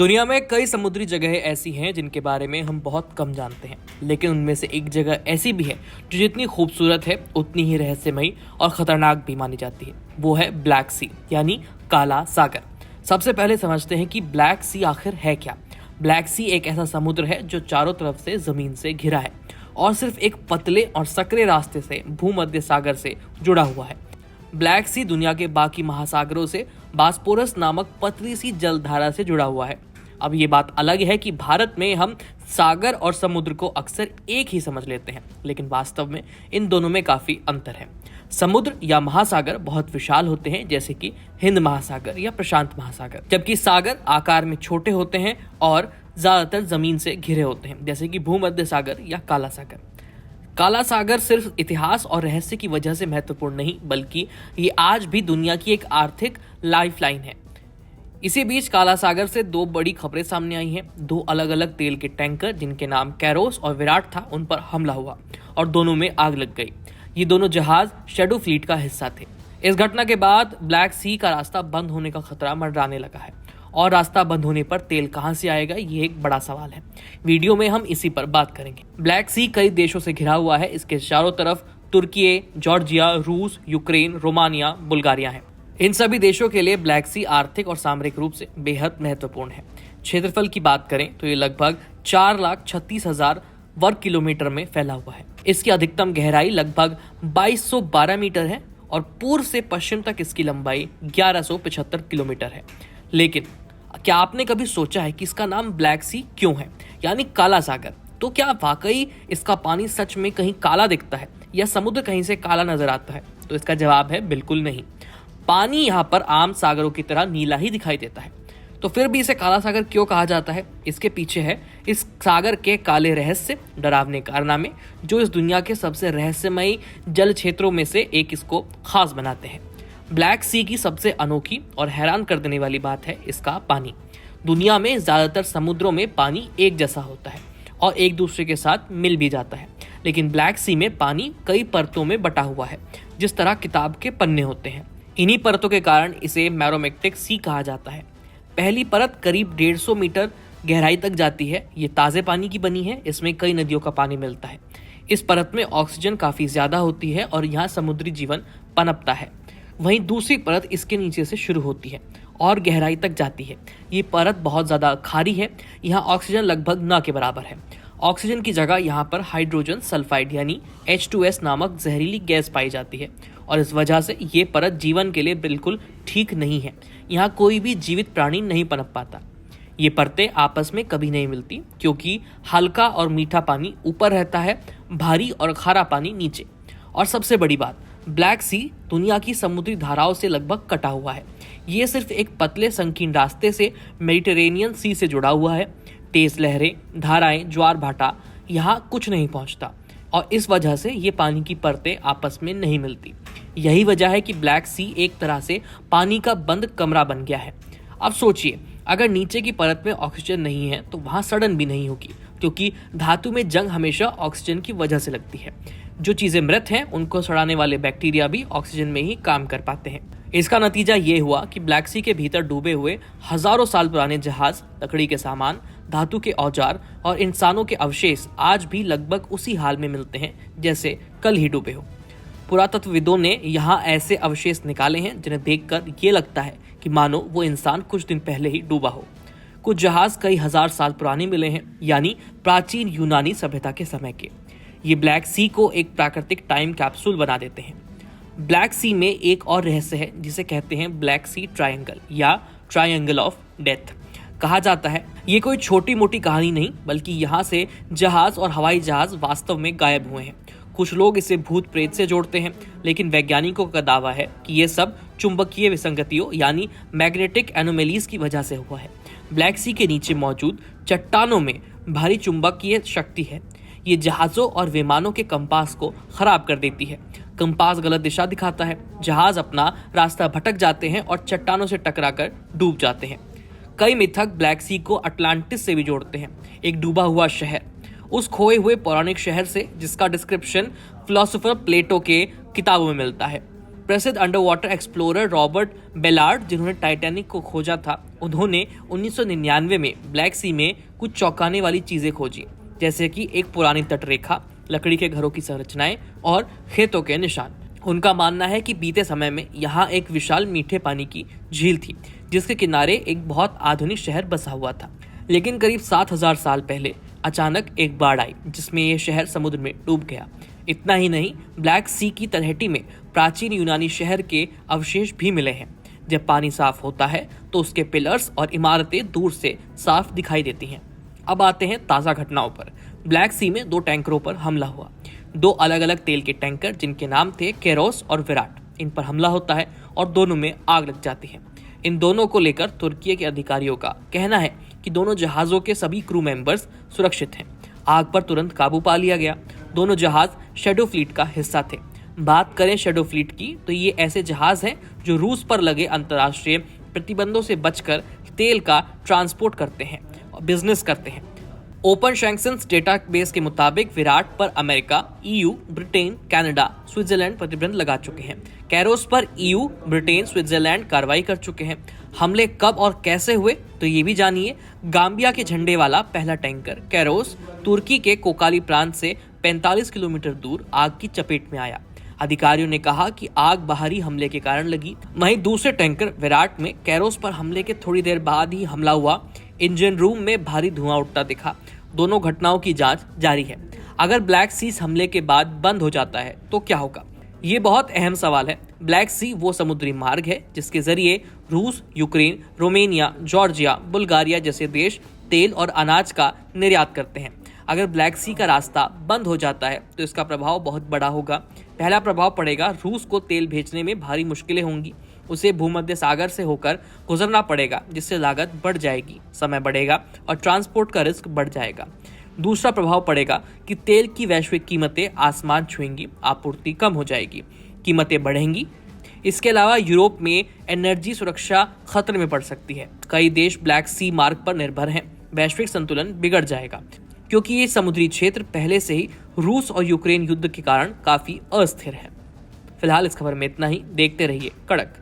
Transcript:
दुनिया में कई समुद्री जगहें ऐसी हैं जिनके बारे में हम बहुत कम जानते हैं, लेकिन उनमें से एक जगह ऐसी भी है जो जितनी खूबसूरत है उतनी ही रहस्यमयी और खतरनाक भी मानी जाती है। वो है ब्लैक सी यानी काला सागर। सबसे पहले समझते हैं कि ब्लैक सी आखिर है क्या। ब्लैक सी एक ऐसा समुद्र है जो चारों तरफ से जमीन से घिरा है और सिर्फ एक पतले और सकरे रास्ते से भूमध्य सागर से जुड़ा हुआ है। ब्लैक सी दुनिया के बाकी महासागरों से बास्पोरस नामक पतली सी जलधारा से जुड़ा हुआ है। अब ये बात अलग है कि भारत में हम सागर और समुद्र को अक्सर एक ही समझ लेते हैं, लेकिन वास्तव में इन दोनों में काफी अंतर है। समुद्र या महासागर बहुत विशाल होते हैं, जैसे कि हिंद महासागर या प्रशांत महासागर, जबकि सागर आकार में छोटे होते हैं और ज्यादातर जमीन से घिरे होते हैं, जैसे कि भूमध्य सागर या काला सागर। काला सागर सिर्फ इतिहास और रहस्य की वजह से महत्वपूर्ण नहीं, बल्कि ये आज भी दुनिया की एक आर्थिक लाइफलाइन है। इसी बीच काला सागर से दो बड़ी खबरें सामने आई हैं। दो अलग अलग तेल के टैंकर जिनके नाम कैरोस और विराट था, उन पर हमला हुआ और दोनों में आग लग गई। ये दोनों जहाज शैडो फ्लीट का हिस्सा थे। इस घटना के बाद ब्लैक सी का रास्ता बंद होने का खतरा मंडराने लगा है और रास्ता बंद होने पर तेल कहां से आएगा, ये एक बड़ा सवाल है। वीडियो में हम इसी पर बात करेंगे। ब्लैक सी कई देशों से घिरा हुआ है। इसके चारों तरफ तुर्की, जॉर्जिया, रूस, यूक्रेन, रोमानिया, बुल्गारिया है। इन सभी देशों के लिए ब्लैक सी आर्थिक और सामरिक रूप से बेहद महत्वपूर्ण है। क्षेत्रफल की बात करें तो ये लगभग 4,36,000 वर्ग किलोमीटर में फैला हुआ है। इसकी अधिकतम गहराई लगभग 2212 मीटर है और पूर्व से पश्चिम तक इसकी लंबाई 1175 किलोमीटर है। लेकिन क्या आपने कभी सोचा है कि इसका नाम ब्लैक सी क्यों है, यानी काला सागर? तो क्या वाकई इसका पानी सच में कहीं काला दिखता है या समुद्र कहीं से काला नजर आता है? तो इसका जवाब है बिल्कुल नहीं। पानी यहाँ पर आम सागरों की तरह नीला ही दिखाई देता है। तो फिर भी इसे काला सागर क्यों कहा जाता है? इसके पीछे है इस सागर के काले रहस्य, डरावने कारनामे जो इस दुनिया के सबसे रहस्यमयी जल क्षेत्रों में से एक इसको खास बनाते हैं। ब्लैक सी की सबसे अनोखी और हैरान कर देने वाली बात है इसका पानी। दुनिया में ज्यादातर समुद्रों में पानी एक जैसा होता है और एक दूसरे के साथ मिल भी जाता है, लेकिन ब्लैक सी में पानी कई परतों में बटा हुआ है, जिस तरह किताब के पन्ने होते हैं। इन्हीं परतों के कारण इसे मैरोमैग्नेटिक सी कहा जाता है। पहली परत करीब 150 मीटर गहराई तक जाती है। ये ताजे पानी की बनी है। इसमें कई नदियों का पानी मिलता है। इस परत में ऑक्सीजन काफी ज्यादा होती है और यहाँ समुद्री जीवन पनपता है। वहीं दूसरी परत इसके नीचे से शुरू होती है और गहराई तक जाती है। ये परत बहुत ज्यादा खारी है। यहाँ ऑक्सीजन लगभग न के बराबर है। ऑक्सीजन की जगह यहाँ पर हाइड्रोजन सल्फाइड यानी H2S नामक जहरीली गैस पाई जाती है और इस वजह से ये परत जीवन के लिए बिल्कुल ठीक नहीं है। यहाँ कोई भी जीवित प्राणी नहीं पनप पाता। ये परतें आपस में कभी नहीं मिलती क्योंकि हल्का और मीठा पानी ऊपर रहता है, भारी और खारा पानी नीचे। और सबसे बड़ी बात, ब्लैक सी दुनिया की समुद्री धाराओं से लगभग कटा हुआ है। ये सिर्फ एक पतले संकीर्ण रास्ते से मेडिटेरेनियन सी से जुड़ा हुआ है। तेज लहरें, धाराएं, ज्वार भाटा यहाँ कुछ नहीं पहुंचता और इस वजह से ये पानी की परतें आपस में नहीं मिलती। यही वजह है कि ब्लैक सी एक तरह से पानी का बंद कमरा बन गया है। अब सोचिए, अगर नीचे की परत में ऑक्सीजन नहीं है तो वहां सड़न भी नहीं होगी, क्योंकि धातु में जंग हमेशा ऑक्सीजन की वजह से लगती है। जो चीजें मृत हैं उनको सड़ाने वाले बैक्टीरिया भी ऑक्सीजन में ही काम कर पाते हैं। इसका नतीजा ये हुआ कि ब्लैक सी के भीतर डूबे हुए हजारों साल पुराने जहाज, लकड़ी के सामान, धातु के औजार और इंसानों के अवशेष आज भी लगभग उसी हाल में मिलते हैं जैसे कल ही डूबे हो। पुरातत्वविदों ने यहाँ ऐसे अवशेष निकाले हैं जिन्हें देखकर ये लगता है कि मानो वो इंसान कुछ दिन पहले ही डूबा हो। कुछ जहाज कई हजार साल पुराने मिले हैं, यानी प्राचीन यूनानी सभ्यता के समय के। ये ब्लैक सी को एक प्राकृतिक टाइम कैप्सूल बना देते हैं। ब्लैक सी में एक और रहस्य है जिसे कहते हैं ब्लैक सी ट्रायंगल या ट्रायंगल ऑफ डेथ। कहा जाता है ये कोई छोटी मोटी कहानी नहीं, बल्कि यहाँ से जहाज और हवाई जहाज वास्तव में गायब हुए हैं। कुछ लोग इसे भूत प्रेत से जोड़ते हैं, लेकिन वैज्ञानिकों का दावा है कि ये सब चुंबकीय विसंगतियों यानी मैग्नेटिक एनोमेलीज की वजह से हुआ है। ब्लैक सी के नीचे मौजूद चट्टानों में भारी चुंबकीय शक्ति है। ये जहाजों और विमानों के कंपास को खराब कर देती है। कंपास गलत दिशा दिखाता है, जहाज अपना रास्ता भटक जाते हैं और चट्टानों से टकराकर डूब जाते हैं। कई मिथक ब्लैक सी को अटलांटिस से भी जोड़ते हैं, एक डूबा हुआ शहर, उस खोए हुए पौराणिक शहर से जिसका डिस्क्रिप्शन फिलोसोफर प्लेटो के किताबों में मिलता है। प्रसिद्ध under water explorer Robert Ballard, जिन्होंने टाइटैनिक को खोजा था, उन्होंने 1999 में ब्लैक सी में कुछ चौंकाने वाली चीजें खोजी, जैसे कि एक पुरानी तटरेखा, लकड़ी के घरों की संरचनाएं और खेतों के निशान। उनका मानना है कि बीते समय में यहाँ एक विशाल मीठे पानी की झील थी, जिसके किनारे एक बहुत आधुनिक शहर बसा हुआ था। लेकिन करीब 7000 साल पहले अचानक एक बाढ़ आई, जिसमें यह शहर समुद्र में डूब गया। इतना ही नहीं, ब्लैक सी की तलहटी में प्राचीन यूनानी शहर के अवशेष भी मिले हैं। जब पानी साफ होता है तो उसके पिलर्स और इमारतें दूर से साफ दिखाई देती हैं। अब आते हैं ताज़ा घटनाओं पर। ब्लैक सी में 2 टैंकरों पर हमला हुआ। 2 अलग अलग तेल के टैंकर, जिनके नाम थे केरोस और विराट, इन पर हमला होता है और दोनों में आग लग जाती है। इन दोनों को लेकर तुर्की के अधिकारियों का कहना है कि दोनों जहाज़ों के सभी क्रू मेंबर्स सुरक्षित हैं। आग पर तुरंत काबू पा लिया गया। दोनों जहाज शैडो फ्लीट का हिस्सा थे। बात करें शैडो फ्लीट की, तो ये ऐसे जहाज हैं जो रूस पर लगे अंतर्राष्ट्रीय प्रतिबंधों से बचकर तेल का ट्रांसपोर्ट करते हैं और बिजनेस करते हैं। ओपन सैंक्शंस डेटाबेस के मुताबिक विराट पर America, EU, Britain, Canada, Switzerland प्रतिबंध लगा चुके हैं। कैरोस पर ईयू, ब्रिटेन, स्विट्जरलैंड कार्रवाई कर चुके हैं। हमले कब और कैसे हुए, तो ये भी जानिए। गाम्बिया के झंडे वाला पहला टैंकर कैरोस तुर्की के कोकाली प्रांत से 45 किलोमीटर दूर आग की चपेट में आया। अधिकारियों ने कहा कि आग बाहरी हमले के कारण लगी। वहीं दूसरे टैंकर विराट में कैरोस पर हमले के थोड़ी देर बाद ही हमला हुआ। इंजन रूम में भारी धुआं उठता दिखा। दोनों घटनाओं की जांच जारी है। अगर ब्लैक सी हमले के बाद बंद हो जाता है तो क्या होगा? ये बहुत अहम सवाल है। ब्लैक सी वो समुद्री मार्ग है जिसके जरिए रूस, यूक्रेन, रोमेनिया, जॉर्जिया, बुल्गारिया जैसे देश तेल और अनाज का निर्यात करते हैं। अगर ब्लैक सी का रास्ता बंद हो जाता है तो इसका प्रभाव बहुत बड़ा होगा। पहला प्रभाव पड़ेगा, रूस को तेल भेजने में भारी मुश्किलें होंगी। उसे भूमध्य सागर से होकर गुजरना पड़ेगा, जिससे लागत बढ़ जाएगी, समय बढ़ेगा और ट्रांसपोर्ट का रिस्क बढ़ जाएगा। दूसरा प्रभाव पड़ेगा कि तेल की वैश्विक कीमतें आसमान छुएंगी, आपूर्ति कम हो जाएगी, कीमतें बढ़ेंगी। इसके अलावा यूरोप में एनर्जी सुरक्षा खतरे में पड़ सकती है। कई देश ब्लैक सी मार्ग पर निर्भर हैं। वैश्विक संतुलन बिगड़ जाएगा, क्योंकि ये समुद्री क्षेत्र पहले से ही रूस और यूक्रेन युद्ध के कारण काफी अस्थिर है। फिलहाल इस खबर में इतना ही। देखते रहिए कड़क।